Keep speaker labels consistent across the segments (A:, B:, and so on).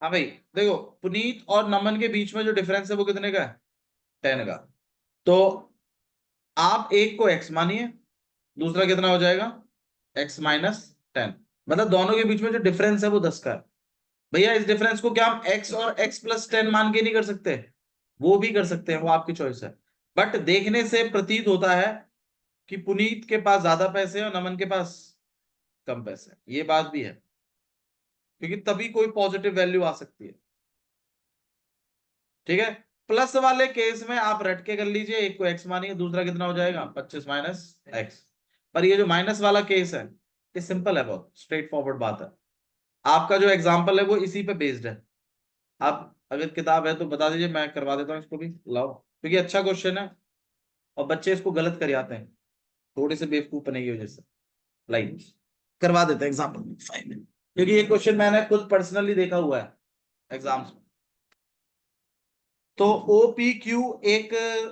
A: हाँ भाई देखो, पुनीत और नमन के बीच में जो डिफरेंस है वो कितने का है? 10 का। तो आप एक को x मानिए, दूसरा कितना हो जाएगा? x-10। मतलब दोनों के बीच में जो डिफरेंस है वो 10 का है। भैया इस डिफरेंस को क्या हम x और x+10 मान के नहीं कर सकते? वो भी कर सकते हैं, वो आपकी चॉइस है। बट देखने से प्रतीत होता है कि पुनीत के पास ज्यादा पैसे हैं और नमन के पास कम पैसे हैं। ये बात भी है, क्योंकि तभी कोई पॉजिटिव वैल्यू आ सकती है। ठीक है। प्लस वाले केस में आप रट के कर लीजिए, एक को x मानिए, दूसरा कितना हो जाएगा? 25 - x। पर ये जो माइनस वाला केस है, ये सिंपल है, बहुत स्ट्रेट फॉरवर्ड बात है। आपका जो एग्जाम्पल है वो इसी पे बेस्ड है। आप अगर किताब है तो बता दीजिए, मैं करवा देता हूँ इसको भी, लाओ, क्योंकि अच्छा क्वेश्चन है और बच्चे इसको गलत कर आते हैं थोड़े से बेवकूफ बने की वजह से। लाइक करवा देते हैं एग्जाम्पल 5 मिनट, क्योंकि ये क्वेश्चन मैंने खुद पर्सनली देखा हुआ है एग्जाम्स में। तो ओ पी क्यू एक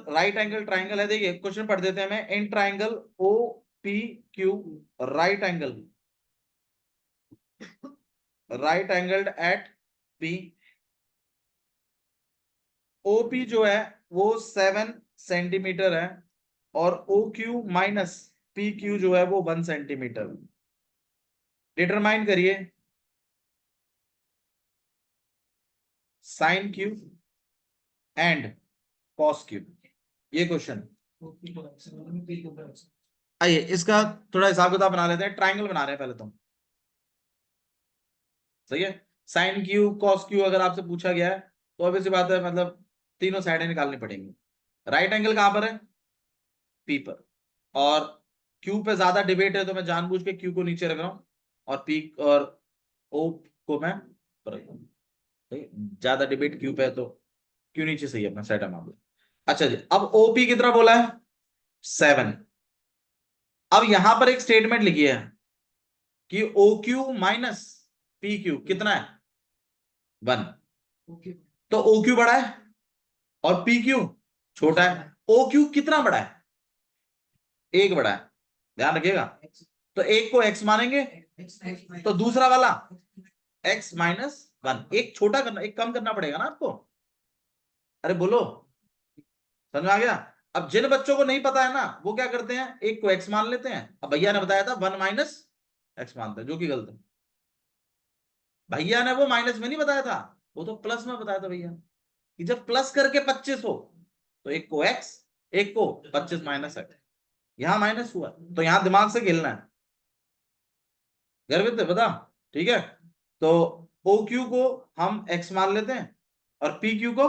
A: राइट एंगल ट्राइंगल है। देखिए क्वेश्चन पढ़ देते हैं, मैं in triangle O P Q right angled at P. OP जो है वो 7 सेंटीमीटर है और O Q minus P Q जो है वो 1 सेंटीमीटर। डिटरमाइन करिए sine Q and cos Q. ये क्वेश्चन आइए इसका थोड़ा हिसाब किताब बना लेते हैं। ट्राइंगल बना रहे हैं पहले तो, सही है। साइन क्यू कॉस क्यू अगर आपसे पूछा गया है तो ऑब्वियस बात है, मतलब तीनों साइडें निकालनी पड़ेंगी। राइट एंगल कहां पर है? पी पर। और क्यू पे ज्यादा डिबेट है तो मैं जानबूझ के क्यू को नीचे रख रहा हूं और पी और ओ को मैं ऊपर रख रहा हूं। ज्यादा डिबेट क्यू पे है तो क्यू नीचे सही है अपना सेट है मामला। अच्छा जी, अब ओपी कितना बोला है? 7। अब यहां पर एक स्टेटमेंट लिखी है कि O Q minus P Q कितना है? 1। तो ओ क्यू बड़ा है और पी क्यू छोटा है। ओ क्यू कितना बड़ा है? एक बड़ा है, ध्यान रखिएगा। तो एक को x मानेंगे तो दूसरा वाला x-1। एक छोटा करना, एक कम करना पड़ेगा ना आपको। अरे बोलो, समझ में आ गया? अब जिन बच्चों को नहीं पता है ना, वो क्या करते हैं, एक को x मान लेते हैं। अब भैया ने बताया था 1 - x मानते हैं, जो कि गलत है। भैया ने वो माइनस में नहीं बताया था, वो तो प्लस में बताया था भैया, कि जब प्लस करके 25 हो तो एक को x, एक को 25 - x। यहां माइनस हुआ तो यहां दिमाग से खेलना है, गर्वित है बता। ठीक है। तो ओ क्यू को हम x मान लेते हैं और पी क्यू को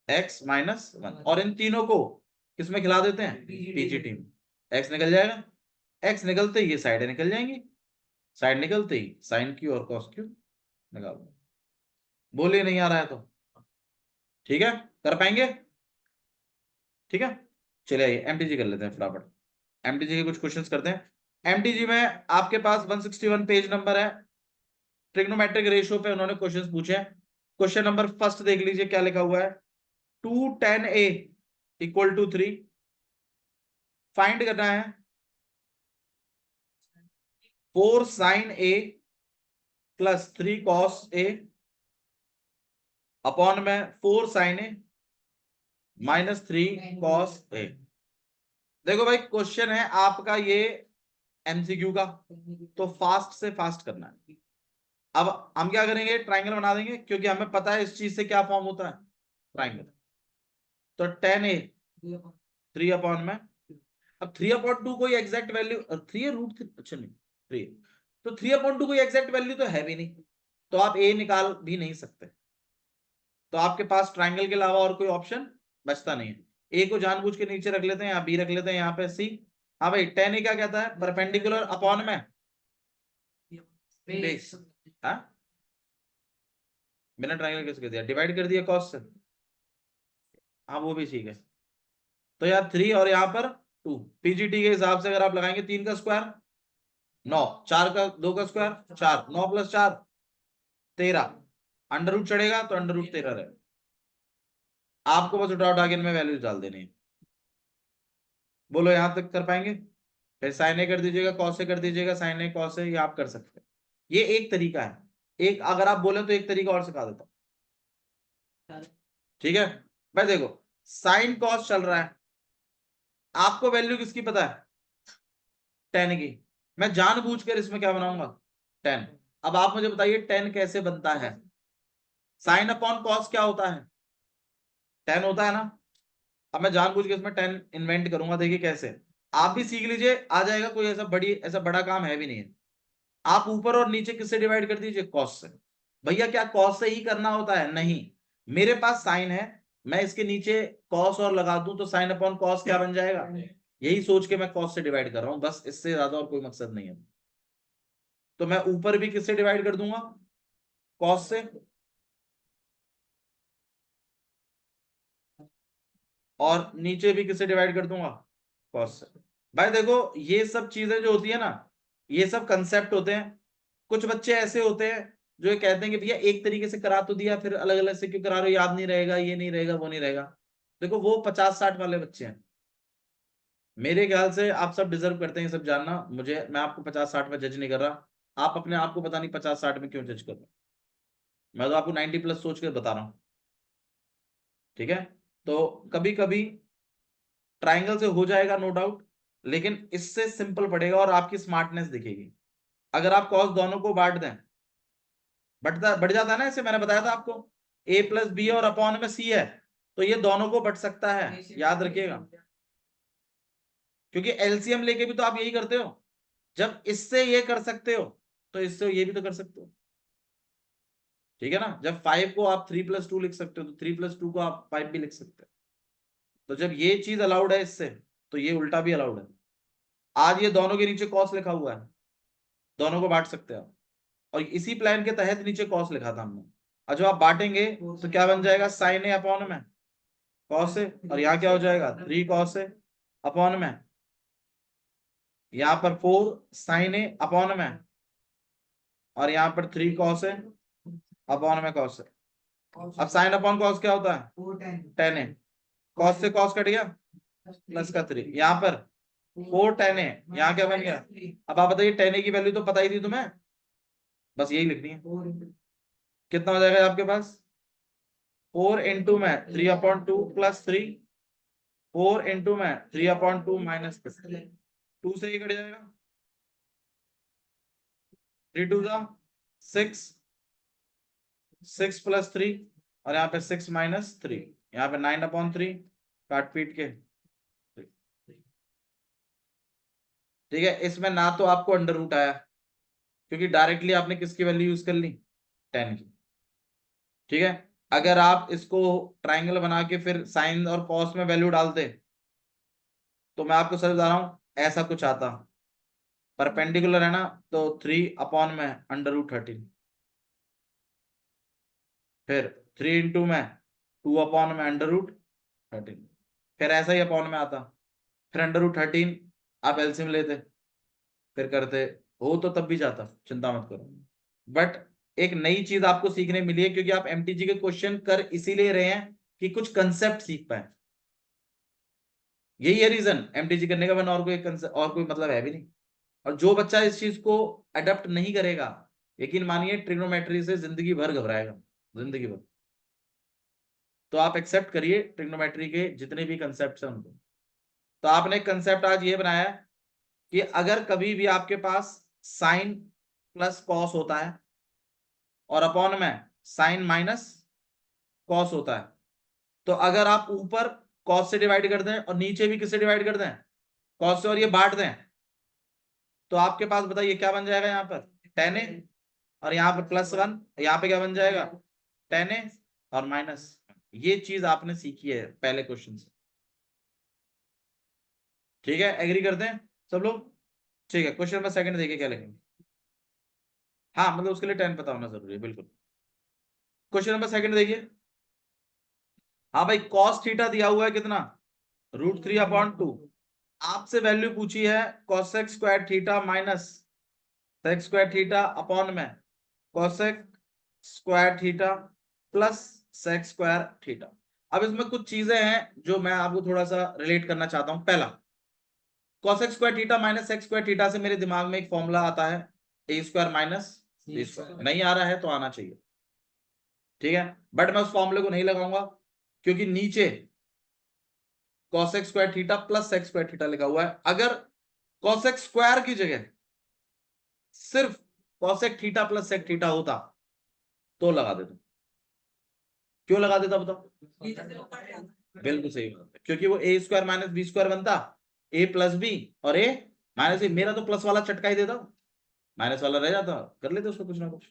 A: x-1, और इन तीनों को किसमें खिला देते हैं? पीजीटी में। x निकल जाएगा, x निकलते ही ये साइडें निकल जाएंगी, साइड निकलते ही साइन क्यू और कॉस क्यू निकाल दो। बोलिए नहीं आ रहा है तो? ठीक है, कर पाएंगे? ठीक है, चलिए एमटीजी कर लेते हैं फटाफट। एमटीजी के कुछ क्वेश्चंस करते हैं। एमटीजी में आपके पास 161 पेज नंबर है। ट्रिग्नोमेट्रिक रेशियो पे उन्होंने क्वेश्चंस पूछे हैं। क्वेश्चन नंबर फर्स्ट देख लीजिए क्या लिखा हुआ है। 2tan a = 3। फाइंड करना है 4sin a + 3cos a upon में 4sin a - 3cos a। देखो भाई क्वेश्चन है आपका ये एमसीक्यू का, तो फास्ट से फास्ट करना है। अब हम क्या करेंगे, ट्राइंगल बना देंगे, क्योंकि हमें पता है इस चीज से क्या फॉर्म होता है, ट्राइंगल। तो tan a 3 अपॉन में, अब 3/2 कोई एग्जैक्ट वैल्यू, 3 है अच्छा नहीं 3, तो 3/2 कोई एग्जैक्ट वैल्यू तो है भी नहीं, तो आप ए निकाल भी नहीं सकते। तो आपके पास ट्राइंगल के अलावा और कोई ऑप्शन बचता नहीं है। ए को जानबूझ के नीचे रख लेते हैं, या बी रख लेते हैं यहाँ पे सी। हाँ भाई tan a क्या कहता है, परपेंडिकुलर अपॉन में बेस। हाँ, बिना ट्राइंगल कैसे कर दिया, डिवाइड कर दिया कॉस से। हाँ वो भी ठीक है। तो यार 3 और यहाँ पर 2, पीजीटी के हिसाब से अगर आप लगाएंगे 3 का स्क्वायर 9, 4 का 2 का स्क्वायर 4, 9 + 4 13, अंडर रूट चढ़ेगा तो अंडर रूट 13 रहेगा। आपको बस उठा उठा के इनमें वैल्यूज डाल देनी है। बोलो यहां तक कर पाएंगे? फिर साइन ए कर दीजिएगा, कॉस ए कर दीजिएगा, साइन ए कॉस ए, ये आप कर सकते हैं। ये एक तरीका है। एक अगर आप बोले तो एक तरीका और सिखा देता हूं, ठीक है भाई। देखो साइन कॉस चल रहा है, आपको वैल्यू किसकी पता है, 10 की। मैं जानबूझकर इसमें क्या बनाऊंगा, 10। अब आप मुझे बताइए 10 कैसे बनता है, साइन अपॉन कॉस क्या होता है, 10 होता है ना। अब मैं जानबूझ के इसमें 10 इन्वेंट करूंगा, देखिए कैसे। आप भी सीख लीजिए, आ जाएगा, कोई ऐसा बड़ा काम है भी नहीं है। आप ऊपर और नीचे किससे डिवाइड कर दीजिए, कॉस से। भैया क्या कॉस से ही करना होता है, नहीं। मेरे पास साइन है, मैं इसके नीचे कॉस और लगा दूं तो साइन अपॉन कॉस क्या बन जाएगा, यही सोच के मैं कॉस से डिवाइड कर रहा हूं, बस इससे ज्यादा और कोई मकसद नहीं है। तो मैं ऊपर भी किससे डिवाइड कर दूंगा, कॉस से, और नीचे भी किससे डिवाइड कर दूंगा, कॉस से। भाई देखो ये सब चीजें जो होती है ना, ये सब कंसेप्ट होते हैं। कुछ बच्चे ऐसे होते हैं जो ये कहते हैं कि भैया एक तरीके से करा तो दिया, फिर अलग अलग से क्यों करा रहे हो, याद नहीं रहेगा, ये नहीं रहेगा, वो नहीं रहेगा। देखो वो 50-60 वाले बच्चे हैं, मेरे ख्याल से आप सब डिजर्व करते हैं ये सब जानना। मुझे, मैं आपको 50-60 में जज नहीं कर रहा, आप अपने आप को पता नहीं 50-60 में क्यों जज कर रहे हो। मैं तो आपको 90+ सोच कर बता रहा हूँ, ठीक है। तो कभी कभी ट्राइंगल से हो जाएगा नो डाउट, लेकिन इससे सिंपल पड़ेगा और आपकी स्मार्टनेस दिखेगी। अगर आप कॉस दोनों को बांट दें, बढ़ जाता है ना, ऐसे मैंने बताया था आपको, a प्लस बी और अपॉन में c है, तो ये दोनों को बढ़ सकता है, याद रखिएगा। क्योंकि एलसीएम लेके भी तो आप यही करते हो, जब इससे ये कर सकते हो तो इससे ये भी तो कर सकते हो, ठीक है ना। जब 5 को आप 3+2 लिख सकते हो, तो 3+2 को आप 5 भी लिख सकते हो। तो जब ये चीज अलाउड है इससे, तो ये उल्टा भी अलाउड है। आज ये दोनों के नीचे कॉस लिखा हुआ है, दोनों को बांट सकते हो, और इसी प्लान के तहत नीचे कॉस लिखा था हमने। और जब आप बांटेंगे तो क्या बन जाएगा, साइन ए अपॉन में कॉस ए, और यहाँ क्या हो जाएगा, 3 cos ए अपॉन में, यहाँ पर 4 sin ए अपॉन में, और यहाँ पर 3 cos ए अपॉन में cos ए। अब साइन अपॉन कॉस क्या होता है, 10 ए, कॉस से कॉस कट गया, प्लस का 3, यहाँ पर 4 tan ए, यहाँ क्या बन गया। अब आप बताइए 10 ए की वैल्यू तो पता ही थी तुम्हें, बस यही लिखनी है। कितना हो जाएगा आपके पास, 4 में 3/2 प्लस 3, 4 में 3/2 माइनस 2 से ही कट जाएगा, 3 2 6, 6 प्लस 3, और यहाँ पे 6 माइनस 3, यहाँ पे 9/3, काट पीट के, ठीक है। इसमें ना तो आपको अंडर रूट आया, क्योंकि डायरेक्टली आपने किसकी वैल्यू यूज कर ली, 10 की, ठीक है। अगर आप इसको ट्राइंगल बना के फिर साइन और कॉस में वैल्यू डालते, तो मैं आपको सच बता रहा हूं ऐसा कुछ आता, परपेंडिकुलर है ना, तो 3/√13, फिर 3 में 2/√13, फिर ऐसा ही अपॉन में आता, फिर √13 आप एलसीएम लेते, फिर करते, हो तो तब भी जाता, चिंता मत करो। बट एक नई चीज आपको सीखने मिली है, क्योंकि आप एमटीजी के क्वेश्चन कर इसीलिए रहे हैं कि कुछ कंसेप्ट सीख पाए, यही है रीजन एमटीजी करने का, वरना और कोई मतलब है भी नहीं। और जो बच्चा इस चीज को अडेप्ट नहीं करेगा, यकीन मानिए ट्रिग्नोमेट्री से जिंदगी भर घबराएगा, जिंदगी भर। तो आप एक्सेप्ट करिए ट्रिग्नोमेट्री के जितने भी कंसेप्ट हैं उनको। तो आपने कंसेप्ट आज ये बनाया कि अगर कभी भी आपके पास साइन प्लस कॉस होता है और अपॉन में साइन माइनस कॉस होता है, तो अगर आप ऊपर कॉस से डिवाइड कर दें और नीचे भी किससे डिवाइड कर दें, कॉस से, और ये बांट दें, तो आपके पास बताइए क्या बन जाएगा, यहाँ पर 10a, और यहाँ पर +1, यहाँ पे क्या बन जाएगा 10a और माइनस। ये चीज आपने सीखी है पहले क्वेश्चन से, ठीक है। एग्री करते हैं सब लोग, ठीक है। क्वेश्चन नंबर सेकंड देखिए क्या लिखेंगे। हाँ मतलब उसके लिए 10 पता होना जरूरी है, बिल्कुल। क्वेश्चन नंबर सेकंड देखिए। हाँ भाई कॉस थीटा दिया हुआ है कितना, √3/2। आपसे वैल्यू पूछी है cosec square theta minus sec square theta upon में cosec square theta plus sec square theta. अब इसमें कुछ चीजें हैं जो मैं आपको थोड़ा सा रिलेट करना चाहता हूं। पहला, cosec square theta minus sec square theta से मेरे दिमाग में एक फॉर्मूला आता है, a² माइनस नहीं आ रहा है तो आना चाहिए, ठीक है। बट मैं उस फॉर्मूले को नहीं लगाऊंगा क्योंकि नीचे cosec square theta plus sec square theta लिखा हुआ है। अगर cosec स्क्वायर की जगह सिर्फ cosec theta plus sec theta होता तो लगा देता। क्यों लगा देता बताओ? बिल्कुल सही बात है, क्योंकि वो ए स्क्वायर माइनस बी स्क्वायर बनता, ए प्लस बी और ए माइनस बी। मेरा तो प्लस वाला चटका ही देता, माइनस वाला रह जाता, कर लेते उसको कुछ ना कुछ।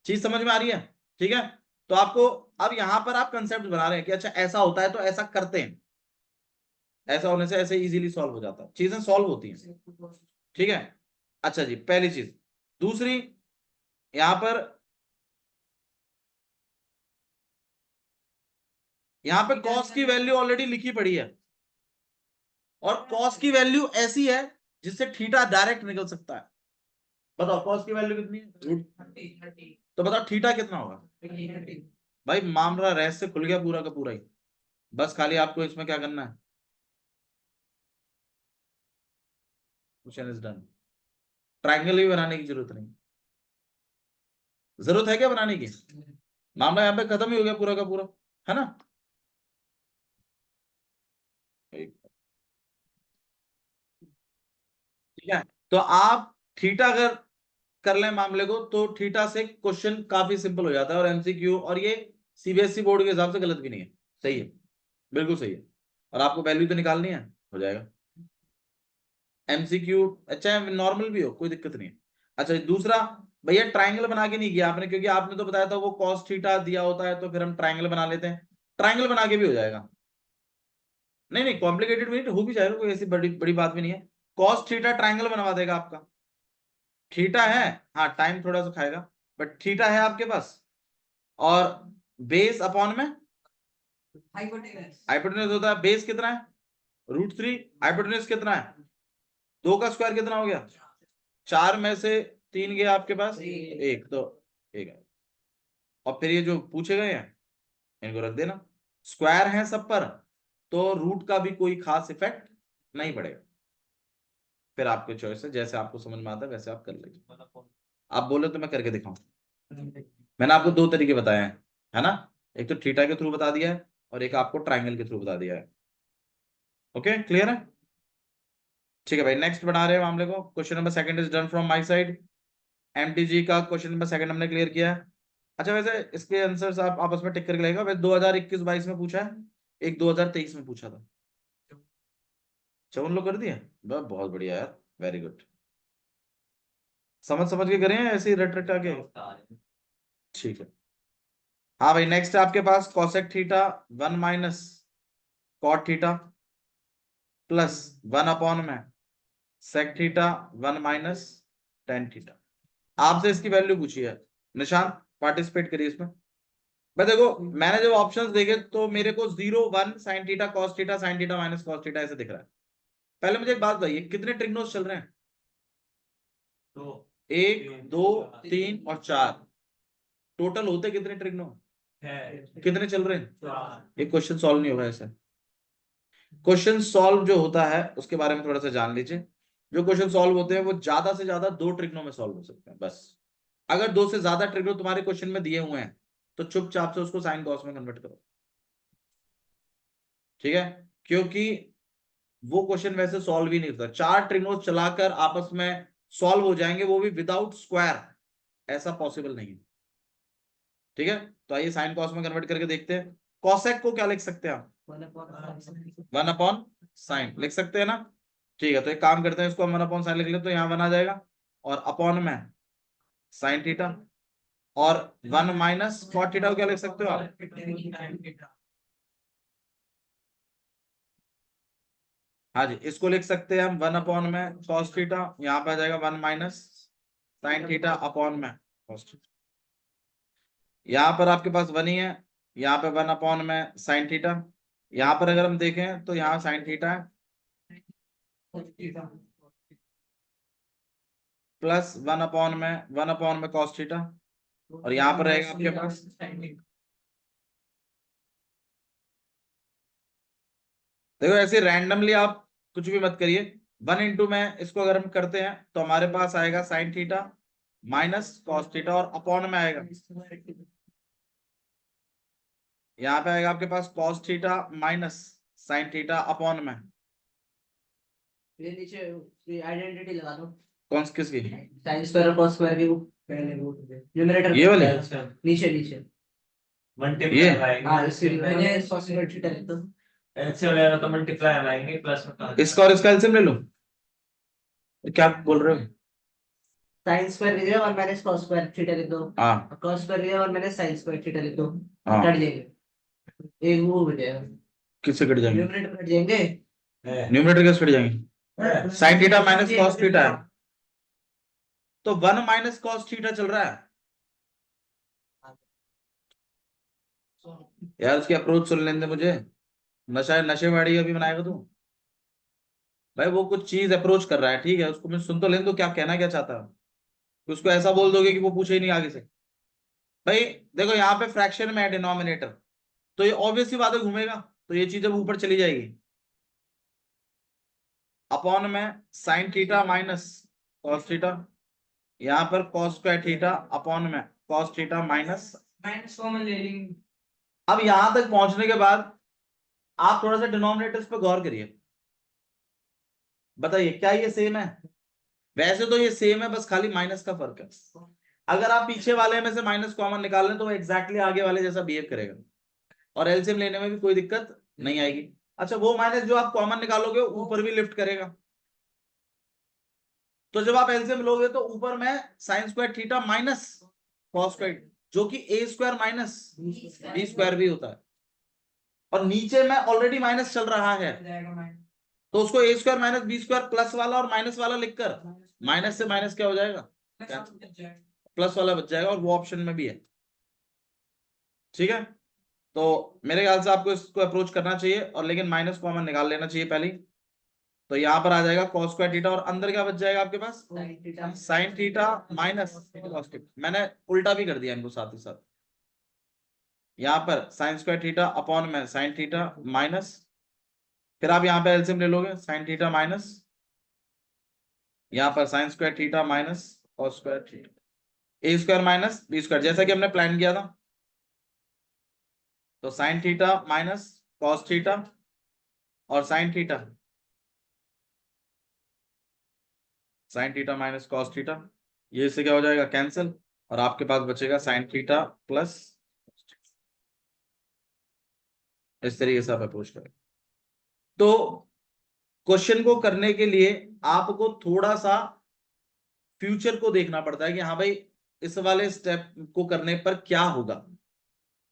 A: चीज समझ में आ रही है? ठीक है। तो आपको अब यहां पर आप कंसेप्ट बना रहे हैं कि अच्छा ऐसा होता है तो ऐसा करते हैं, ऐसा होने से ऐसे इजीली सॉल्व हो जाता है, चीजें सॉल्व होती हैं, ठीक है। अच्छा जी, पहली चीज। दूसरी, यहां पर कॉस की वैल्यू ऑलरेडी लिखी पड़ी है, और कॉस की वैल्यू ऐसी है जिससे थीटा डायरेक्ट निकल सकता है। बताओ कॉस की वैल्यू कितनी है? तो बताओ थीटा कितना होगा? भाई मामला रहस्य खुल गया पूरा का पूरा ही। बस खाली आपको इसमें क्या करना है, क्वेश्चन इज डन। ट्रायंगल भी बनाने की जरूरत नहीं, जरूरत है क्या बनाने की? मामला यहाँ पे खत्म ही हो गया पूरा का पूरा, है ना। ठीक है। तो आप थीटा अगर कर लें मामले को तो थीटा से क्वेश्चन काफी सिंपल हो जाता है, और एमसीक्यू, और ये सीबीएसई बोर्ड के हिसाब से गलत भी नहीं है, सही है, बिल्कुल सही है। और आपको वैल्यू तो निकालनी है, हो जाएगा एमसीक्यू। अच्छा नॉर्मल भी हो कोई दिक्कत नहीं है। अच्छा दूसरा, भैया ट्राइंगल बना के नहीं किया आपने, क्योंकि आपने तो बताया था वो कॉस थीटा दिया होता है तो फिर हम ट्राइंगल बना लेते हैं। ट्राइंगल बना के भी हो जाएगा, नहीं नहीं कॉम्प्लिकेटेड भी नहीं, हो भी जाएगा, कोई ऐसी बड़ी बड़ी बात भी नहीं है। कॉस थीटा ट्राइंगल बनवा देगा आपका। थीटा है, हाँ टाइम थोड़ा सा खाएगा, बट थीटा है आपके पास, और बेस अपॉन में हाइपोटेन्यूज होता है। बेस कितना है? √3। हाइपोटेन्यूज कितना है? 2 का स्क्वायर कितना हो गया? 4 में से 3 गया आपके पास, एक तो एक है। और फिर ये जो पूछे गए हैं इनको रख देना, स्क्वायर है सब पर, तो रूट का भी कोई खास इफेक्ट नहीं पड़ेगा। फिर आपकी चॉइस है, जैसे आपको समझ में आता है वैसे आप कर लीजिए। आप बोले तो मैं करके दिखाऊं। मैंने आपको 2 तरीके बताए हैं, है ना। एक तो थीटा के थ्रू बता दिया है, और एक आपको ट्राइंगल के थ्रू बता दिया है। ओके क्लियर है? ठीक है भाई, नेक्स्ट बना रहे हैं मामले को। Question number second is done from my side. MTG का क्वेश्चन नंबर सेकंड हमने क्लियर किया है। अच्छा वैसे इसके आंसर्स आप आपस में टिक करके लगेगा। वैसे 2021-22 में पूछा है, एक 2023 में पूछा था। अच्छा उन लोग कर दिए, बहुत बढ़िया यार, वेरी गुड। समझ समझ के करें ऐसे ही रट रट आके, ठीक है। हाँ भाई नेक्स्ट है आपके पास cosec theta 1 minus cot theta plus 1 upon में sec theta 1 minus tan theta. आपसे इसकी वैल्यू पूछी है, निशांत पार्टिसिपेट करिए इसमें। मैं देखो, मैंने जब ऑप्शंस देखे तो मेरे को 0 1 sin theta cos theta sin theta minus cos theta ऐसे दिख रहा है। पहले मुझे एक बात बताइए, कितने ट्रिग्नोस चल रहे हैं? 1 2 3 और 4, टोटल होते कितने ट्रिग्नो? कितने चल रहे हैं? ये क्वेश्चन सॉल्व नहीं होगा ऐसे। क्वेश्चन सॉल्व जो होता है उसके बारे में थोड़ा सा जान लीजिए। जो क्वेश्चन सॉल्व होते हैं वो ज्यादा से ज्यादा 2 ट्रिग्नो में सॉल्व हो सकते हैं बस। अगर 2 से ज्यादा ट्रिग्नो तुम्हारे क्वेश्चन में दिए हुए हैं तो चुपचाप से उसको साइन कॉस में कन्वर्ट करो, ठीक है। क्योंकि वो क्वेश्चन वैसे सॉल्व ही नहीं होता, 4 ट्रिग्नोस चलाकर आपस में सॉल्व हो जाएंगे, वो भी विदाउट स्क्वायर, ऐसा पॉसिबल नहीं है, ठीक है। तो आइए साइन कॉस में कन्वर्ट करके देखते हैं। कॉसेक को क्या लिख सकते हैं आप? 1/sin लिख सकते हैं ना। ठीक है, तो एक काम करते हैं, इसको हम 1/sin लिख लेते तो यहाँ 1 आ जाएगा, और अपॉन में साइन थीटा, और 1 माइनस कॉट थीटा को क्या लिख सकते हो आप? हाँ जी, इसको लिख सकते हैं हम 1 अपॉन में कॉस थीटा, यहाँ पे आ जाएगा 1 माइनस साइन थीटा अपॉन में कॉस थीटा। यहाँ पर आपके पास 1 ही है, यहाँ पे 1 अपॉन में साइन थीटा। यहाँ पर अगर हम देखें तो यहाँ साइन थीटा है, प्लस 1/1 कॉस थीटा, और यहाँ पर रहेगा आपके पास, देखो ऐसे रैंडमली आप कुछ भी मत करिए। 1 इंटू में इसको अगर हम करते हैं तो हमारे पास आएगा sine theta minus cos theta और अपॉन में आएगा, यहाँ पे आएगा आपके पास cos theta minus sine theta upon में।
B: ये नीचे आइडेंटिटी लगा दो।
A: कौन सी किसकी?
B: साइन स्क्वायर और कॉस स्क्वायर की वो पहले वो न्यूमरेटर
A: ये वाली?
B: नीचे नीचे
A: ये
B: हाँ इसके मैंने कॉस स्क्वायर थीटा लिख दो।
C: एलसीएम लेना तो मल्टीप्लाई आएंगे प्लस में कहाँ
A: इसका और इसका एलसीएम ले लो। क्या बोल रहे हो?
B: साइन स्क्वायर लिख दो और मैंने कॉस स्क्वायर थीटा लिख दो।
A: हाँ
B: कॉस स्क्वायर लिख दो और मैंने साइन स्क्वायर थीटा लिख दो।
A: हाँ।
B: कट जाएंगे, एक वो हो जाएगा,
A: किससे कट जाएंगे?
B: न्यूमरेटर कट जाएंगे।
A: न्यूमरेटर कैसे कट जाएंगे? Sign theta minus cos theta है, तो 1 माइनस कॉस थीटा चल रहा है। यार उसकी अप्रोच सुन लेने दे मुझे। नशेवाड़ी अभी बनाएगा तू? भाई वो कुछ चीज अप्रोच कर रहा है, ठीक है, उसको मैं सुन तो लेने दो, क्या कहना क्या चाहता है। तो उसको ऐसा बोल दोगे कि वो पूछे ही नहीं आगे से। भाई देखो यहाँ पे फ्रैक्शन में है डिनोमिनेटर, तो ये ऑब्वियसली बात है घूमेगा, तो ये चीज अब ऊपर चली जाएगी। अपॉन में sign theta minus cos theta, यहाँ पर कॉस स्क्वायर थीटा अपॉन में कॉस थीटा माइनस
B: कॉमन ले लेंगे।
A: अब यहां तक पहुंचने के बाद आप थोड़ा सा डिनोमिनेटर्स पे गौर करिए, बताइए क्या ये सेम है? वैसे तो ये सेम है, बस खाली माइनस का फर्क है। अगर आप पीछे वाले में से माइनस कॉमन निकाल लें तो वो एग्जैक्टली आगे वाले जैसा बिहेव करेगा, और एलसीएम लेने में भी कोई दिक्कत नहीं आएगी। अच्छा वो माइनस जो आप कॉमन निकालोगे ऊपर भी लिफ्ट करेगा, तो जब आप एलसीएम लोगे तो ऊपर में sign square theta minus cos square, जो कि ए स्क्वायर माइनस बी स्क्वायर भी होता है, और नीचे में ऑलरेडी माइनस चल रहा है, तो उसको A square minus B square plus वाला और माइनस वाला लिखकर माइनस से माइनस क्या हो जाएगा, प्लस वाला बच जाएगा, और वो ऑप्शन में भी है। ठीक है, तो मेरे ख्याल से आपको इसको अप्रोच करना चाहिए, और लेकिन माइनस कॉमन निकाल लेना चाहिए पहले ही। तो यहाँ पर आ जाएगा कॉस स्क्वायर थीटा, और अंदर क्या बच जाएगा आपके पास, sine theta minus cos theta. मैंने उल्टा भी कर दिया इनको साथ ही साथ, यहाँ पर साइन स्क्वायर थीटा अपॉन में साइन थीटा माइनस, फिर आप यहाँ पे एलसीएम ले लोगे, साइन थीटा माइनस, यहाँ पर sine square theta minus cos square theta, A square minus B square, जैसा कि हमने प्लान किया था। तो sine theta minus cos theta और sine theta, sine theta minus cos theta, ये इससे क्या हो जाएगा, कैंसिल, और आपके पास बचेगा साइन थीटा प्लस। इस तरीके से आप अप्रोच करें। तो क्वेश्चन को करने के लिए आपको थोड़ा सा फ्यूचर को देखना पड़ता है कि हाँ भाई इस वाले स्टेप को करने पर क्या होगा,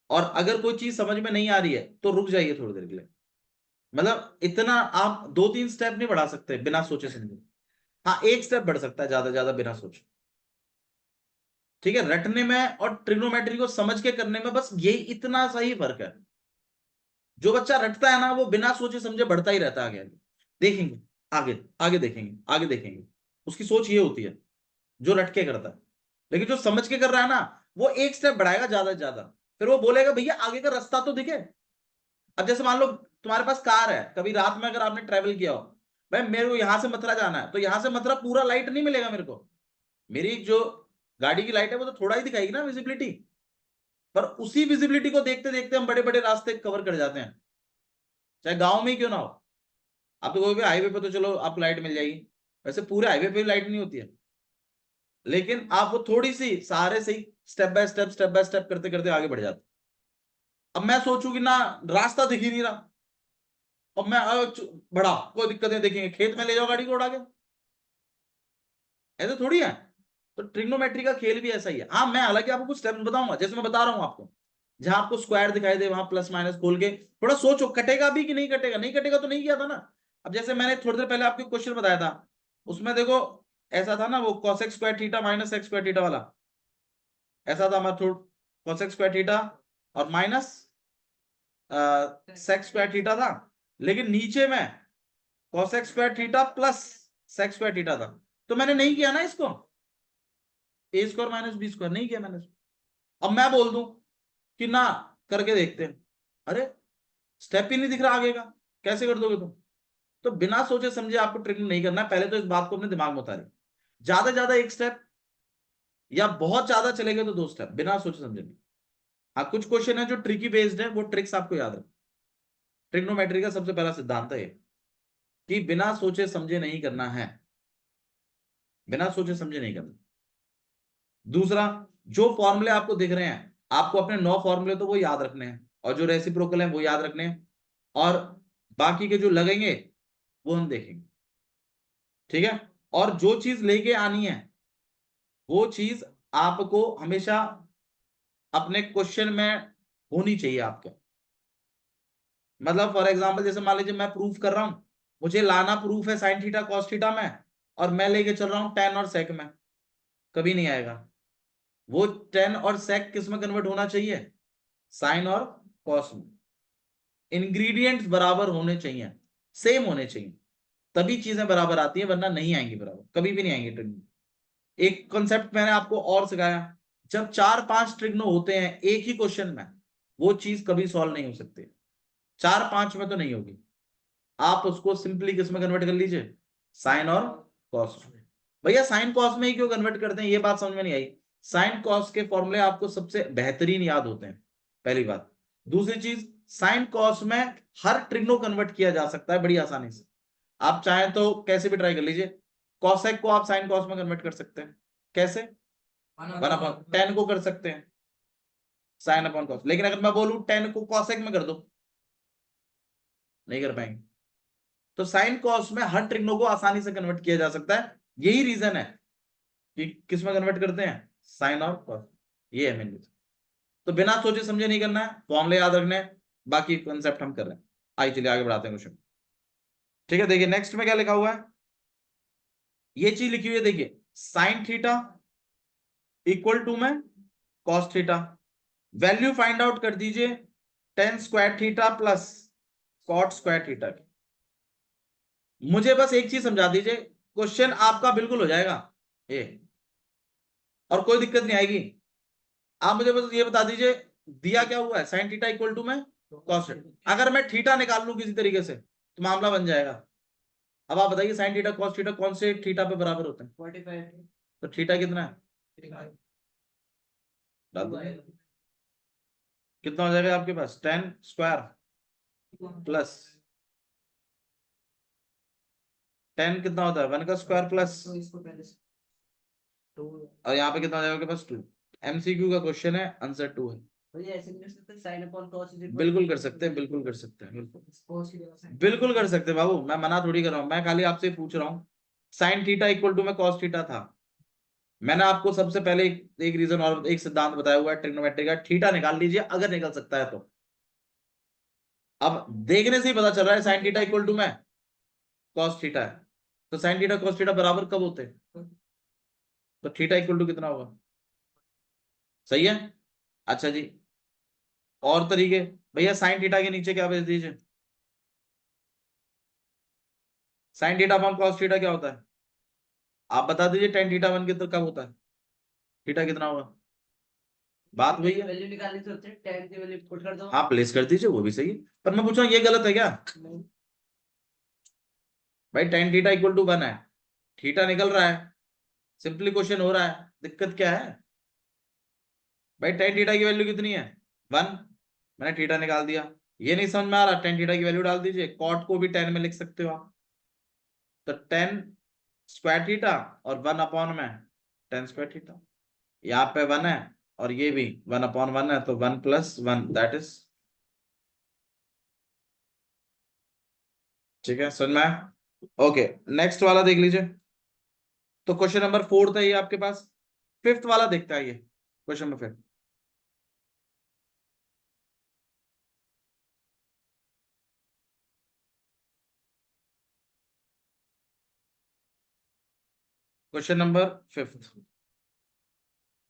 A: और अगर कोई चीज समझ में नहीं आ रही है तो रुक जाइए थोड़ी देर के लिए। मतलब इतना आप 2-3 स्टेप नहीं बढ़ा सकते बिना सोचे समझे। हाँ एक स्टेप बढ़ सकता है ज्यादा बिना सोचे, ठीक है, रटने में और ट्रिग्नोमेट्री को समझ के करने में बस ये इतना सा ही फर्क है। जो बच्चा रटता है ना वो बिना सोचे समझे बढ़ता ही रहता है आगे आगे, देखेंगे आगे आगे देखेंगे आगे देखेंगे, उसकी सोच ये होती है जो रट के करता है। लेकिन जो समझ के कर रहा है ना वो एक स्टेप बढ़ाएगा ज्यादा से ज्यादा, फिर वो बोलेगा भैया आगे का रास्ता तो दिखे। अब जैसे मान लो तुम्हारे पास कार है, कभी रात में अगर आपने ट्रेवल किया हो, भाई मेरे को यहां से मथुरा जाना है, तो यहां से मथुरा पूरा लाइट नहीं मिलेगा मेरे को, मेरी जो गाड़ी की लाइट है वो तो थोड़ा ही दिखाएगी ना विजिबिलिटी, पर उसी विजिबिलिटी को देखते देखते हम बड़े बड़े रास्ते कवर कर जाते हैं, चाहे गांव में ही क्यों ना हो। आप तो कहोगे हाईवे पे तो चलो आपको लाइट मिल जाएगी, वैसे पूरे हाईवे पे लाइट नहीं होती है, लेकिन आप वो थोड़ी सी सहारे से ही स्टेप बाय स्टेप करते करते आगे बढ़ जाते। अब मैं सोचू कि ना रास्ता दिख ही नहीं रहा, अब मैं बढ़ा कोई दिक्कत नहीं, देखेंगे खेत में ले जाओ गाड़ी को उड़ा के, ऐसे थोड़ी है। तो ट्रिग्नोमेट्री का खेल भी ऐसा ही है। हाँ मैं हालांकि आपको कुछ स्टेप्स बताऊंगा, जैसे मैं बता रहा हूं आपको, जहां आपको स्क्वायर दिखाई दे वहां प्लस माइनस खोल के थोड़ा सोचो कटेगा भी कि नहीं कटेगा, नहीं कटेगा तो नहीं किया था ना। अब जैसे मैंने थोड़ी देर पहले आपको क्वेश्चन बताया था, उसमें देखो ऐसा था ना वो cosec square theta minus x square theta वाला, ऐसा था हमारा cosec स्क्वायर थीटा और माइनस sec स्क्वायर थीटा था, लेकिन नीचे में cosec square theta plus sec square theta था, तो मैंने नहीं किया ना इसको, ए स्क्वायर माइनस बी स्क्वायर नहीं किया मैंने इसको। अब मैं बोल दूं कि ना करके देखते हैं, अरे स्टेप ही नहीं दिख रहा आगे का, कैसे कर दोगे तुम? तो बिना सोचे समझे आपको ट्रिक नहीं करना है, पहले तो इस बात को अपने दिमाग में उतारिए, ज्यादा ज्यादा एक स्टेप या बहुत ज्यादा चले गए तो दो स्टेप, बिना सोचे समझे नहीं। हाँ कुछ क्वेश्चन है जो ट्रिकी बेस्ड है, वो ट्रिक्स आपको याद रखो। ट्रिग्नोमेट्री का सबसे पहला सिद्धांत है कि बिना सोचे समझे नहीं करना है, बिना सोचे समझे नहीं करना। दूसरा, जो फॉर्मूले आपको दिख रहे हैं, आपको अपने 9 फॉर्मूले तो वो याद रखने हैं, और जो रेसिप्रोकल है वो याद रखने हैं, और बाकी के जो लगेंगे वो हम देखेंगे, ठीक है। और जो चीज लेके आनी है वो चीज आपको हमेशा अपने क्वेश्चन में होनी चाहिए आपके। मतलब फॉर एग्जांपल जैसे मान लीजिए मैं प्रूफ कर रहा हूं, मुझे लाना प्रूफ है साइन थीटा कॉस थीटा में, और मैं लेके चल रहा हूं टेन और सेक में, कभी नहीं आएगा। वो टेन और सेक किस में कन्वर्ट होना चाहिए, साइन और कॉस में। इंग्रेडिएंट्स बराबर होने चाहिए, सेम होने चाहिए, तभी चीजें बराबर आती है, वरना नहीं आएंगी बराबर, कभी भी नहीं आएंगी ट्रिग्नो। एक कॉन्सेप्ट मैंने आपको और सिखाया, जब 4-5 ट्रिग्नो होते हैं एक ही क्वेश्चन में, वो चीज कभी सॉल्व नहीं हो सकती, 4-5 में तो नहीं होगी। आप उसको सिंपली किस में कन्वर्ट कर लीजिए, साइन और कॉस में। भैया साइन कॉस में ही क्यों कन्वर्ट करते हैं, ये बात समझ में नहीं आई। साइन कॉस के फॉर्मूले आपको सबसे बेहतरीन याद होते हैं, पहली बात। दूसरी चीज, साइन कॉस में हर ट्रिग्नो कन्वर्ट किया जा सकता है बड़ी आसानी से। आप चाहें तो कैसे भी ट्राई कर लीजिए, कॉसेक को आप साइन कॉस में कन्वर्ट कर सकते हैं, कैसे, 1/10 को कर सकते हैं साइन अपॉन कॉस। लेकिन अगर मैं बोलूं 10 को कॉसेक में कर दो, नहीं कर पाएंगे। तो साइन कॉस में हर ट्रिग्नो को आसानी से कन्वर्ट किया जा सकता है, यही रीजन है कि किस में कन्वर्ट करते हैं, साइन और कॉस। ये है मेन रीजन। तो बिना सोचे समझे नहीं करना है, फॉर्मूले याद रखने हैं, बाकी कॉन्सेप्ट हम कर रहे हैं। आइए चलिए आगे बढ़ाते हैं क्वेश्चन। ठीक है, देखिए नेक्स्ट में क्या लिखा हुआ है, ये चीज लिखी हुई है, देखिए साइन थीटा इक्वल टू में cos theta, value find out कर दीजिए tan square theta plus cot square theta की। मुझे बस एक चीज समझा दीजिए, क्वेश्चन आपका बिल्कुल हो जाएगा ये, और कोई दिक्कत नहीं आएगी। आप मुझे बस ये बता दीजिए दिया क्या हुआ है, साइन थीटा इक्वल टू में कॉस थीटा। अगर मैं थीटा निकाल लूं किसी तरीके से तो मामला बन जाएगा। अब आप बताइए साइन थीटा कॉस थीटा कौन से थीटा पे बराबर होते हैं,
B: 45
A: तो थीटा कितना है, डाल दीजिए। कितना हो जाएगा आपके पास, 10 स्क्वायर प्लस 10 कितना होता है, 1 का स्क्वायर प्लस,
B: तो इसको पहले से
A: और यहाँ पे कितना हो जाएगा आपके पास 2। एमसीक्यू का क्वेश्चन है, आंसर 2 है।
B: मुझे ऐसे नहीं कर सकते sine upon cos is equal
A: बिल्कुल कर सकते हैं, बिल्कुल कर सकते हैं, बिल्कुल
B: कॉस की जगह sin।
A: बिल्कुल कर सकते हैं बाबू, मैं मना थोड़ी कर रहा हूँ, मैं खाली आपसे पूछ रहा हूँ। साइन थीटा इक्वल टू में कॉस थीटा था, मैंने आपको सबसे पहले एक रीजन और एक सिद्धांत बताया हुआ है ट्रिग्नोमेट्री का, थीटा निकाल लीजिए अगर निकल सकता है तो। अब देखने से ही पता चल रहा है साइन थीटा इक्वल टू में कॉस थीटा है, तो साइन थीटा कॉस थीटा बराबर कब होते हैं, तो थीटा इक्वल टू कितना होगा, सही है। अच्छा जी, और तरीके, भैया साइन थीटा के नीचे क्या भेज दीजिए, sign theta upon cos theta क्या होता है, आप बता दीजिए टेन थीटा वन कितना कब होता है, थीटा कितना होगा, बात वही है।
B: वैल्यू निकालनी तो होती है, tan की वैल्यू पुट कर दो।
A: हाँ प्लेस कर दीजिए, वो भी सही है, पर मैं पूछ रहा हूँ ये गलत है क्या, भाई टेन थीटा इक्वल टू 1 है, थीटा निकल रहा है, सिंपली क्वेश्चन हो रहा है, दिक्कत क्या है। भाई टेन थीटा की वैल्यू कितनी है, 1, मैंने थीटा निकाल दिया। ये नहीं समझ में आ रहा, टेन थीटा की वैल्यू डाल दीजिए, कॉट को भी 10 में लिख सकते हो आप, तो 10 स्क्वायर थीटा और 1 अपॉन में 10 स्क्वायर थीटा, यहाँ पे 1 है और ये भी 1 अपॉन 1 है, तो 1 प्लस 1 दैट इज, ठीक है समझ में आया। ओके नेक्स्ट वाला देख लीजिए, तो क्वेश्चन नंबर 4 है ये आपके पास, फिफ्थ वाला देखता है ये question number 5। Question number 5,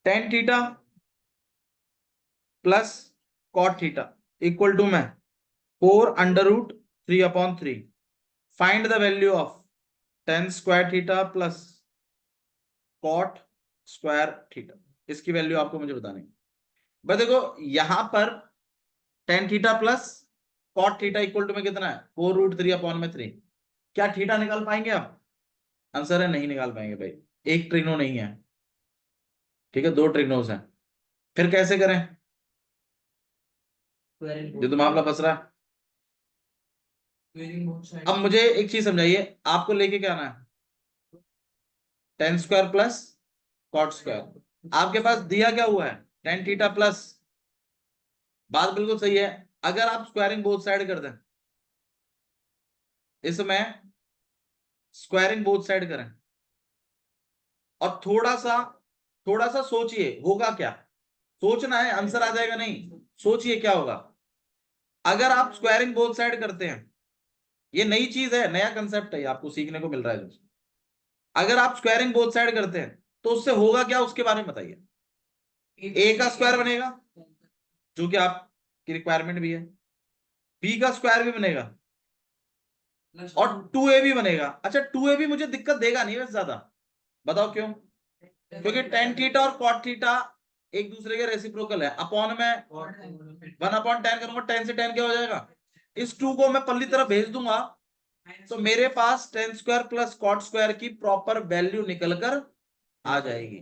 A: tan theta plus cot theta equal to में 4√3/3, find the value of tan square theta plus cot square theta. इसकी वैल्यू आपको मुझे बतानी है। बस देखो यहां पर tan theta plus cot theta equal to में कितना है, 4√3/3। क्या थीटा निकाल पाएंगे आप, आंसर है नहीं निकाल पाएंगे भाई, एक ट्रिग्नो नहीं है। ठीक है, 2 ट्रिग्नोस हैं। फिर कैसे करें, जो तो मामला फंस रहा है। अब मुझे एक चीज समझाइए, आपको लेके क्या आना है, tan square plus cot square. आपके पास दिया क्या हुआ है, टेन थीटा प्लस। बात बिल्कुल सही है, अगर आप स्क्वायरिंग बोथ साइड कर दें, इसमें स्क्वायरिंग बोथ साइड करें और थोड़ा सा सोचिए होगा क्या। सोचना है, आंसर आ जाएगा नहीं, सोचिए क्या होगा। अगर आप स्क्वायरिंग बोथ साइड करते हैं, ये नई चीज है, नया कंसेप्ट है, आपको सीखने को मिल रहा है। अगर आप स्क्वायरिंग बोथ साइड करते हैं तो उससे होगा क्या, उसके बारे में बताइए। ए का स्क्वायर बनेगा, जो कि आपकी रिक्वायरमेंट भी है, बी का स्क्वायर भी बनेगा और 2a भी बनेगा। अच्छा 2a भी मुझे दिक्कत देगा नहीं वैसे ज्यादा, बताओ क्यों, क्योंकि टेन थीटा और कॉट थीटा एक दूसरे के रेसिप्रोकल है। अपॉन में 1/10 करूंगा, 10 से 10 क्या हो जाएगा, इस 2 को मैं पल्ली तरफ भेज दूंगा तो मेरे पास tan square plus cot square की प्रॉपर वैल्यू निकलकर आ जाएगी।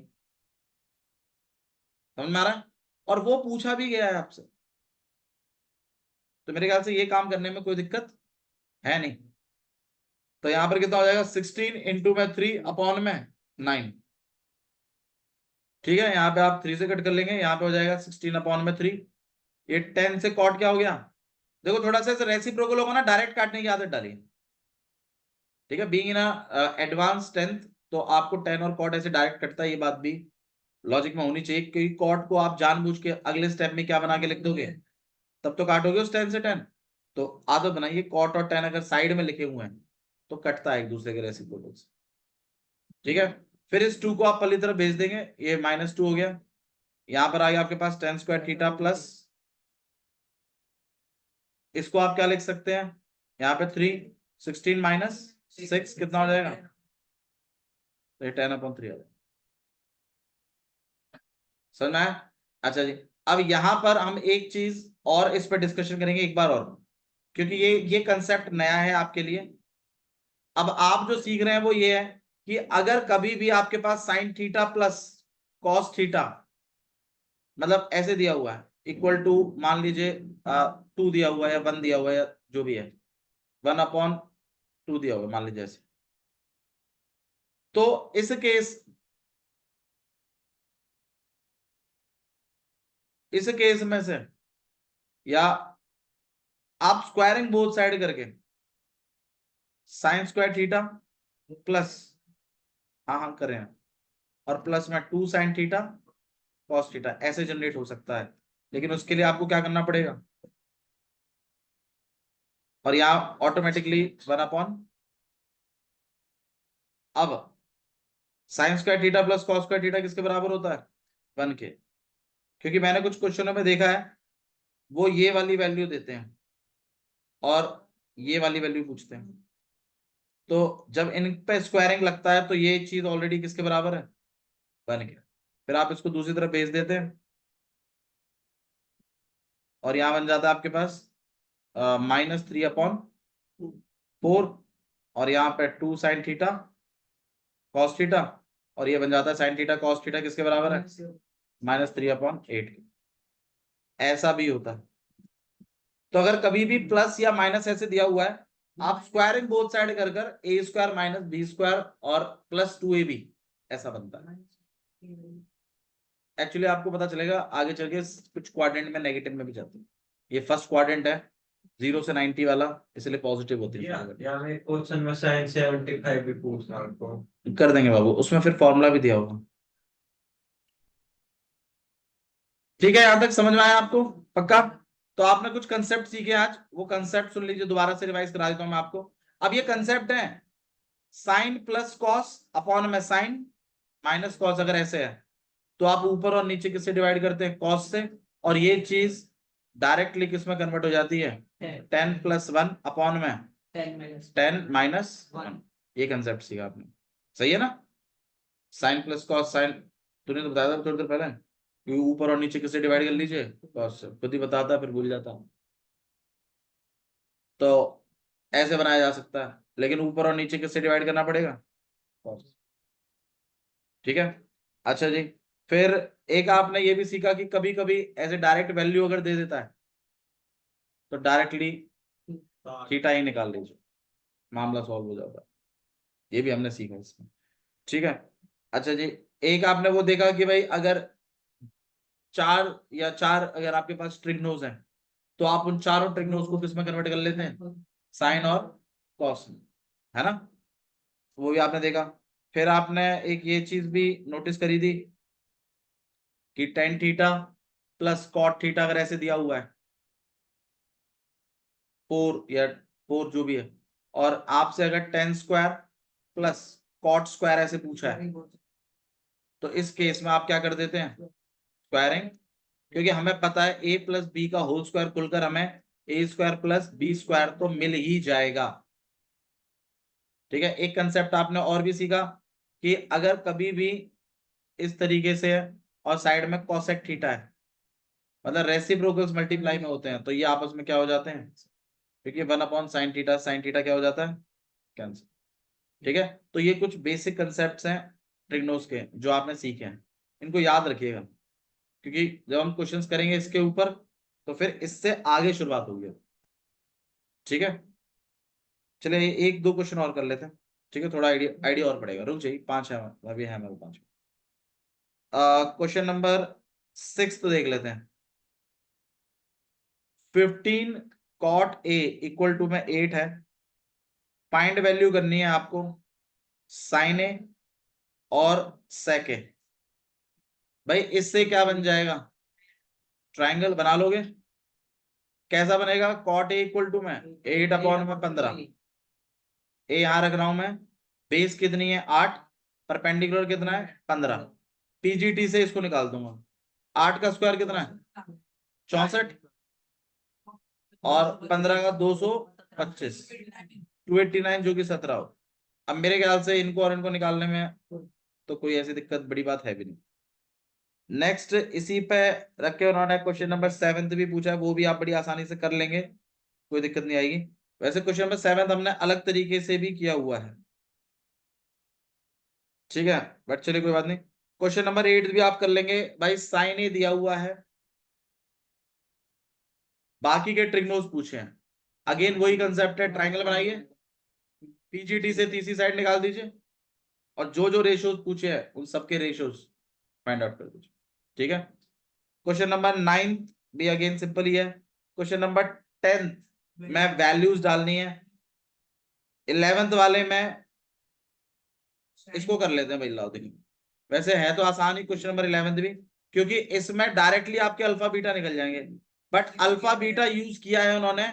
A: समझ में आ रहा है, और वो पूछा भी गया है आपसे, तो मेरे ख्याल से ये काम करने में कोई दिक्कत है नहीं। तो यहां पर कितना हो जाएगा, 16 इंटू में 3 अपॉन में 9। ठीक है, यहाँ पे आप 3 से कट कर लेंगे, यहाँ पे हो जाएगा 16 अपॉन में 3। ये 10 से कॉट क्या हो गया, देखो थोड़ा सा रेसिप्रोकल होगा ना, डायरेक्ट काटने की आदत डालिए। ठीक है, बीइंग इन एडवांस 10th, तो आपको 10 और कॉट ऐसे डायरेक्ट कटता है, ये बात भी लॉजिक में होनी चाहिए, क्योंकि कॉट को आप जानबूझ के अगले स्टेप में क्या बना के लिख दोगे, तब तो काटोगे उस 10 से 10। तो आदत बनाइए, कॉट और 10 अगर साइड में लिखे हुए हैं तो कटता है एक दूसरे के रेसिप्रोकल से। ठीक है, फिर इस 2 को आप पहली तरफ भेज देंगे, ये -2 हो गया। यहां पर आ गया आपके पास टेन स्क्वायर थीटा प्लस, इसको आप क्या लिख सकते हैं, यहाँ पे 3, 16 माइनस 6 कितना हो जाएगा, तो ये 10/3 आ जाएगा। समझ में आया? अच्छा जी, अब यहां पर हम एक चीज और इस पर डिस्कशन करेंगे एक बार और, क्योंकि ये कंसेप्ट नया है आपके लिए। अब आप जो सीख रहे हैं वो ये है कि अगर कभी भी आपके पास sine theta plus cos theta, मतलब ऐसे दिया हुआ है, इक्वल टू मान लीजिए 2 दिया हुआ है या 1 दिया हुआ है या जो भी है, 1/2 दिया हुआ है मान लीजिए ऐसे, तो इस केस में से, या आप स्क्वायरिंग बोथ साइड करके साइन स्क्वायर थीटा प्लस, हाँ करें, और प्लस में 2 साइन थीटा कॉस थीटा, ऐसे जनरेट हो सकता है। लेकिन उसके लिए आपको क्या करना पड़ेगा, और यहाँ ऑटोमेटिकली 1/, अब sign square theta plus cos square theta किसके बराबर होता है, 1 के। क्योंकि मैंने कुछ क्वेश्चनों में देखा है वो ये वाली वैल्यू देते हैं और ये वाली वैल्यू पूछते हैं, तो जब इन पे स्क्वायरिंग लगता है तो ये चीज ऑलरेडी किसके बराबर है, 1 के। फिर आप इसको दूसरी तरफ भेज देते हैं और यहां बन जाता है आपके पास -3/4, और यहाँ पे 2 साइन थीटा कॉस थीटा, और ये बन जाता है साइन थीटा कॉस थीटा किसके बराबर है, -3/8। ऐसा भी होता है। तो अगर कभी भी प्लस या माइनस ऐसे दिया हुआ है, आप स्क्वायरिंग बोथ साइड कर कर ए स्क्वायर माइनस बी स्क्वायर और प्लस 2ab ऐसा बनता है। एक्चुअली आपको पता चलेगा आगे चल के, कुछ क्वाड्रेंट में नेगेटिव में भी जाते हैं। ये फर्स्ट क्वाड्रेंट है 0 से 90 वाला, इसलिए पॉजिटिव होती है।
C: या मैं क्वेश्चन में sin 75 भी पूछना आपको
A: कर देंगे बाबू, उसमें फिर फॉर्मूला भी दिया होगा। ठीक है, यहां तक समझ में आया आपको, पक्का? तो आपने कुछ कंसेप्ट सीखे आज, वो कंसेप्ट सुन लीजिए, दोबारा से रिवाइज करा देता हूं मैं आपको। अब ये कंसेप्ट है साइन प्लस कॉस अपॉन में साइन माइनस कॉस, अगर ऐसे है तो आप ऊपर और नीचे किससे डिवाइड करते हैं, कॉस से, और ये चीज डायरेक्टली किस में कन्वर्ट हो जाती है, 10+1 अपॉन में 10 - 1। ये कंसेप्ट सीखा आपने, सही है ना? साइन प्लस कॉस साइन, तूने तो बताया था थोड़ी देर पहले कि ऊपर और नीचे किससे डिवाइड कर लीजिए, कॉस से। खुद ही बताता फिर भूल जाता हूँ। तो ऐसे बनाया जा सकता है, लेकिन ऊपर और नीचे किससे डिवाइड करना पड़ेगा, कॉस। ठीक है, अच्छा जी, फिर एक आपने ये भी सीखा कि कभी कभी ऐसे डायरेक्ट वैल्यू अगर दे देता है तो डायरेक्टली थीटा ही निकाल लीजिए, मामला सॉल्व हो जाता है। ये भी हमने सीखा इसमें, ठीक है। अच्छा जी, एक आपने वो देखा कि भाई अगर चार अगर आपके पास ट्रिग्नोज हैं तो आप उन चारों ट्रिग्नोज को किस में कन्वर्ट कर लेते हैं, साइन और कॉस में, है ना। वो भी आपने देखा। फिर आपने एक ये चीज भी नोटिस करी थी कि tan theta plus cot theta अगर ऐसे दिया हुआ है, 4 या 4 जो भी है, और आपसे अगर tan square plus cot square ऐसे पूछा है, तो इस केस में आप क्या कर देते हैं, स्क्वायरिंग। क्योंकि हमें पता है a प्लस बी का होल स्क्वायर खुलकर हमें ए स्क्वायर प्लस बी स्क्वायर तो मिल ही जाएगा, ठीक है। एक कंसेप्ट आपने और भी सीखा कि अगर कभी भी इस तरीके से और साइड में कोसेक थीटा है, मतलब रेसिप्रोकल्स मल्टीप्लाई में होते हैं, तो ये आपस में क्या हो जाते हैं, क्योंकि 1/sin थीटा क्या हो जाता है, कैंसिल, ठीक है। तो ये कुछ बेसिक कंसेप्ट्स हैं ट्रिग्नोस के जो आपने सीखे हैं, इनको याद रखिएगा, क्योंकि जब हम क्वेश्चंस करेंगे इसके ऊपर तो फिर इससे आगे शुरुआत होगी, ठीक है। चलिए एक दो क्वेश्चन और कर लेते हैं, ठीक है, थोड़ा आइडिया आइडिया और पड़ेगा, रुक जाइए, 5 है अभी, है मेरे 5। क्वेश्चन नंबर 6 तो देख लेते हैं। 15 कॉट ए इक्वल टू में 8 है, फाइंड वैल्यू करनी है आपको साइन ए और सेक ए। भाई इससे क्या बन जाएगा, ट्राइंगल बना लोगे, कैसा बनेगा, कॉट ए इक्वल टू में 8/15, ए यहां रख रहा हूं मैं, बेस कितनी है 8, परपेंडिकुलर कितना है 15, पीजीटी से इसको निकाल दूंगा, 8 का स्क्वायर कितना है 64, और 15 का 225, 289 जो कि 17 हो। अब मेरे ख्याल से इनको और इनको निकालने में तो कोई ऐसी दिक्कत बड़ी बात है भी नहीं। नेक्स्ट इसी पे रख के उन्होंने क्वेश्चन नंबर 7 भी पूछा है, वो भी आप बड़ी आसानी से कर लेंगे, कोई दिक्कत नहीं आएगी। वैसे क्वेश्चन नंबर 7 हमने अलग तरीके से भी किया हुआ है, ठीक है, बट चलिए कोई बात नहीं। क्वेश्चन नंबर 8 भी आप कर लेंगे भाई, साइन ए दिया हुआ है, बाकी के ट्रिग्नोस पूछे हैं, अगेन वही कंसेप्ट है, ट्राइंगल बनाइए, पीजीटी से तीसरी साइड निकाल दीजिए, और जो जो रेशियोज पूछे हैं उन सबके रेशियोज फाइंड आउट कर दीजिए, ठीक है। क्वेश्चन नंबर 9 भी अगेन सिंपल ही है। क्वेश्चन नंबर 10 में वैल्यूज डालनी है, 11th वाले में इसको कर लेते हैं भाई, लाओ देखिए, वैसे है तो आसान ही क्वेश्चन नंबर 11th भी, क्योंकि इसमें डायरेक्टली आपके अल्फा बीटा निकल जाएंगे, बट अल्फा बीटा यूज किया है उन्होंने,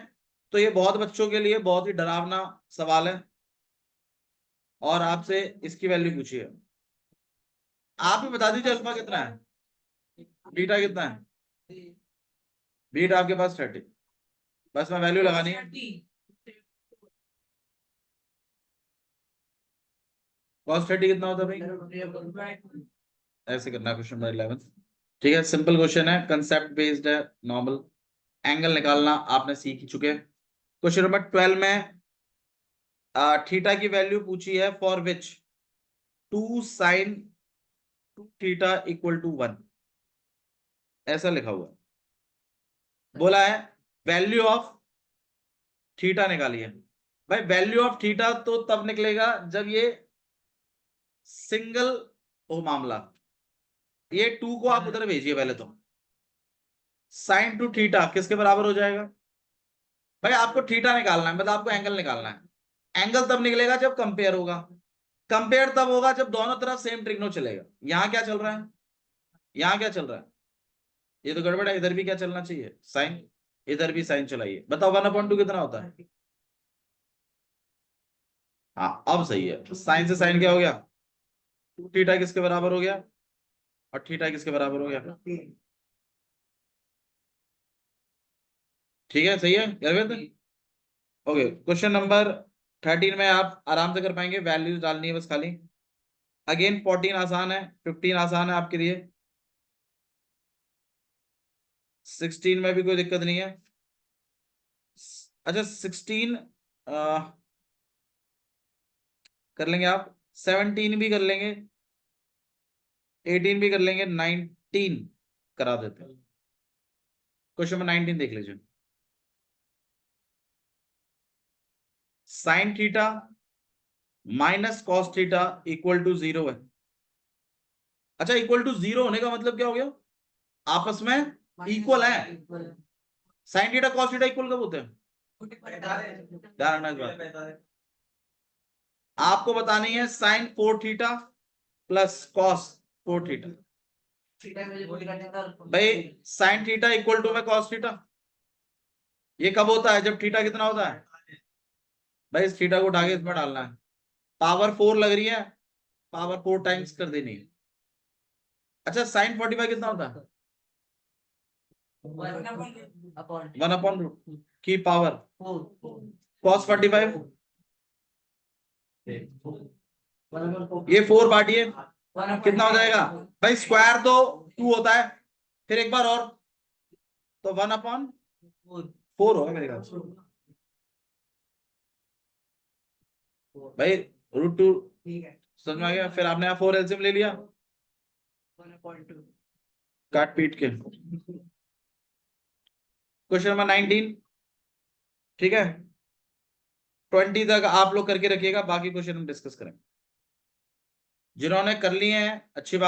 A: तो ये बहुत बच्चों के लिए बहुत ही डरावना सवाल है, और आपसे इसकी वैल्यू पूछी है, आप ही बता दीजिए अल्फा कितना है, बीटा कितना है, बीटा आपके पास 30, बस मैं वैल्यू लगानी है, कॉस 30 कितना होता है भाई, ऐसे करना है क्वेश्चन नंबर 11, ठीक है, सिंपल क्वेश्चन है, कंसेप्ट बेस्ड है, नॉर्मल, एंगल निकालना आपने सीख ही चुके हैं। क्वेश्चन नंबर 12 में थीटा की वैल्यू पूछी है for which 2 sine 2 theta equal to 1, ऐसा लिखा हुआ है, बोला है वैल्यू ऑफ थीटा निकालिए। भाई वैल्यू ऑफ थीटा तो तब निकलेगा जब ये सिंगल हो मामला, ये 2 को आप उधर भेजिए पहले, तो साइन टू थीटा किसके बराबर हो जाएगा, भाई आपको थीटा निकालना है, मतलब आपको एंगल निकालना है, एंगल तब निकलेगा जब कंपेयर होगा, कंपेयर तब होगा जब दोनों तरफ सेम ट्रिग्नो चलेगा। यहां क्या चल रहा है, यहां क्या चल रहा है, ये तो गड़बड़ है, इधर भी क्या चलना चाहिए साइन, इधर भी साइन चलाइए, बताओ 1/2 कितना होता है, हाँ अब सही है, तो साइन से साइन क्या हो गया, 2 थीटा किसके बराबर हो गया, और थीटा किसके बराबर हो गया, ठीक है, सही है गर्वित। ओके, क्वेश्चन नंबर 13 में आप आराम से कर पाएंगे, वैल्यूज डालनी है बस खाली, अगेन 14 आसान है, 15 आसान है आपके लिए, 16 में भी कोई दिक्कत नहीं है। अच्छा 16 कर लेंगे आप, 17 भी कर लेंगे, 18 भी कर लेंगे, 19 करा देते हैं। क्वेश्चन नंबर 19 देख लीजिए। Sine theta minus cos theta equal to 0 है। अच्छा, इक्वल टू 0 होने का मतलब क्या हो गया? आपस में इक्वल है। Sine theta cos theta equal कब होते हैं? ध्यान रखना इस बात। आपको बतानी है sine 4 theta plus cos 4 theta. भाई साइन थीटा इक्वल टू में कॉस थीटा, ये कब होता है? जब थीटा कितना होता है? भाई इस थीटा को उठा के इसमें डालना है, पावर 4 लग रही है, पावर 4 टाइम्स कर देनी है। अच्छा, साइन 45 कितना होता है? 1/रूट की पावर कॉस 45, ये 4 काटिए, कितना हो जाएगा? भाई स्क्वायर तो 2 होता है, फिर एक बार और, तो 1/4 होगा मेरे ख्याल से। भाई √2 समझ में आ गया? फिर आपने यहाँ 4 एलसीएम ले लिया, काट पीट के। क्वेश्चन नंबर 19, ठीक है, 20 तक आप लोग करके रखिएगा, बाकी क्वेश्चन हम डिस्कस करेंगे। जिन्होंने कर लिए हैं अच्छी बात।